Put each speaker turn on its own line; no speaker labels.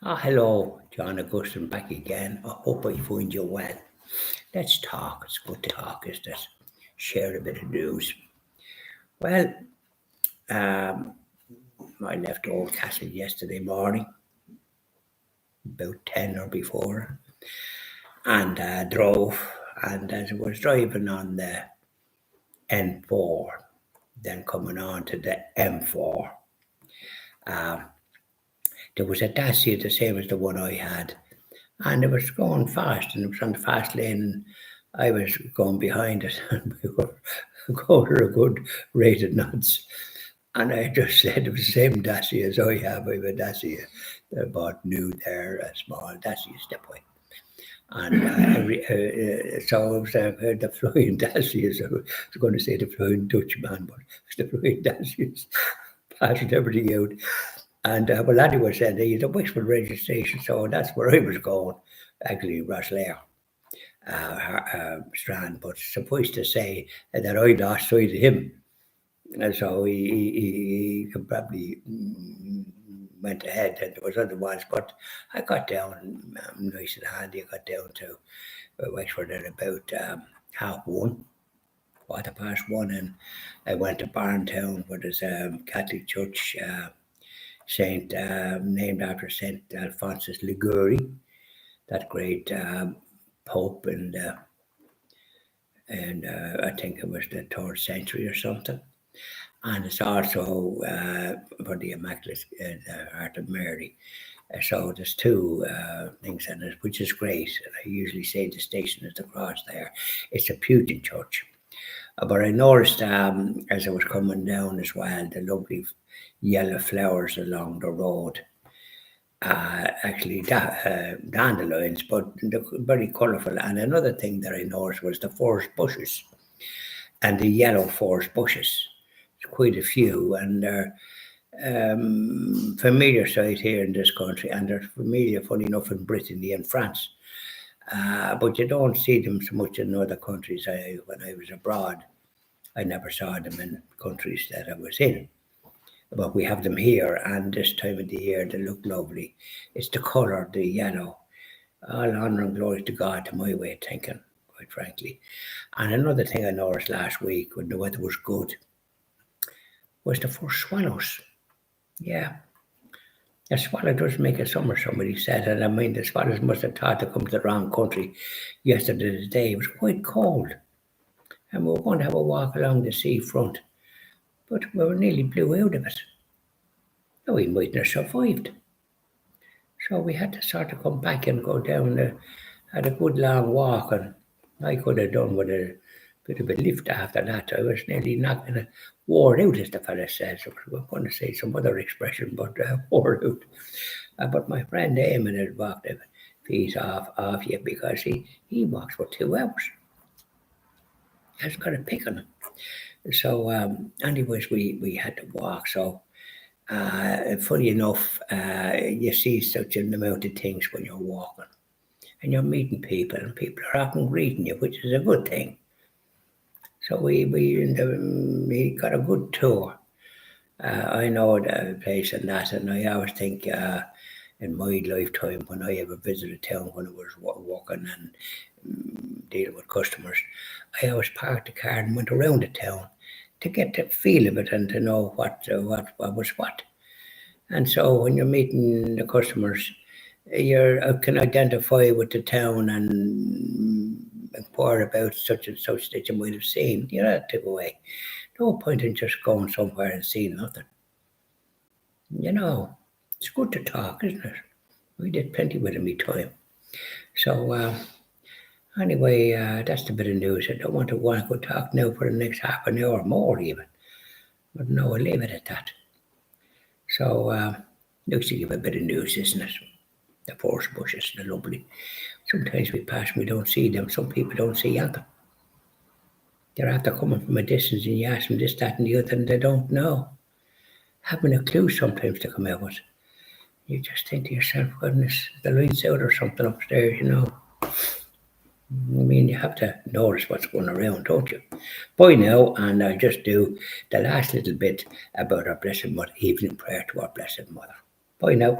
Hello, John Augustine back again. I hope I find you well. Let's talk. It's good to talk, isn't it? Share a bit of news. Well, um, I left Oldcastle yesterday morning, about 10 or before, and drove. And as I was driving on the N4, then coming on to the M4, there was a Dacia the same as the one I had, and it was going fast, and it was on the fast lane, and I was going behind it, and we were going at a good rate of knots. And I just said it was the same Dacia as I have. I have a Dacia that I bought new there, a small Dacia Stepway. And so I was the Flying Dacias. I was going to say the Flying Dutchman, but it's the Flying Dacias. Passed everything out. And well, anyway, said he's a Wexford registration, so that's where I was going, actually, Rosslare, Strand. But suffice to say that I lost sight of him. And so he could probably went ahead, and there was other ones. But I got down nice and handy. I got down to Wexford at about 1:30, 1:15, and I went to Barntown, where there's a Catholic church. Named after Saint Alphonsus Liguori, that great pope, and I think it was the 3rd century or something. And it's also for the Immaculate Heart of Mary. So there's two things in it, which is great. And I usually say the Station of the Cross there. It's a Puritan church. But I noticed as I was coming down as well, the lovely yellow flowers along the road. Actually, dandelions, but they're very colourful. And another thing that I noticed was the forest bushes and the yellow forest bushes. There's quite a few, and they're familiar sight here in this country, and they're familiar, funny enough, in Brittany and France. But you don't see them so much in other countries. When I was abroad, I never saw them in countries that I was in. But we have them here, and this time of the year they look lovely. It's the colour, the yellow. All honour and glory to God, to my way of thinking, quite frankly. And another thing I noticed last week, when the weather was good, was the first swallows. Yeah. A swallow does make a summer, somebody said, and I mean, the swallows must have thought to come to the wrong country yesterday. It was quite cold, and we were going to have a walk along the seafront, but we were nearly blew out of it. No, we mightn't have survived. So we had to sort of come back and go down, had a good long walk, and I could have done with a bit of a lift after that. I was nearly knocking it, wore out, as the fella says. I was going to say some other expression, but wore out. But my friend Eamon had walked a piece off you, because he walks for 2 hours. He hasn't got a pick on him. So, anyways, we had to walk. So, funny enough, you see such an amount of things when you're walking, and you're meeting people, and people are often greeting you, which is a good thing. So we got a good tour. I know the place and that, and I always think in my lifetime, when I ever visited town, when I was walking and dealing with customers, I always parked the car and went around the town to get the feel of it and to know what was what. And so when you're meeting the customers, you can identify with the town and inquire about such and such that you might have seen. You know, that type of way. No point in just going somewhere and seeing nothing. You know, it's good to talk, isn't it? We did plenty with it in my time. So anyway, that's the bit of news. I don't want to go talk now for the next half an hour or more even. But no, I'll leave it at that. So looks to give a bit of news, isn't it? The forest bushes, they're lovely. Sometimes we pass and we don't see them. Some people don't see anything. They're after coming from a distance, and you ask them this, that, and the other, and they don't know. Having a clue sometimes to come out with. You just think to yourself, goodness, the light's out or something upstairs, you know. I mean, you have to notice what's going around, don't you? Bye now, and I'll just do the last little bit about our Blessed Mother, evening prayer to our Blessed Mother. Bye now.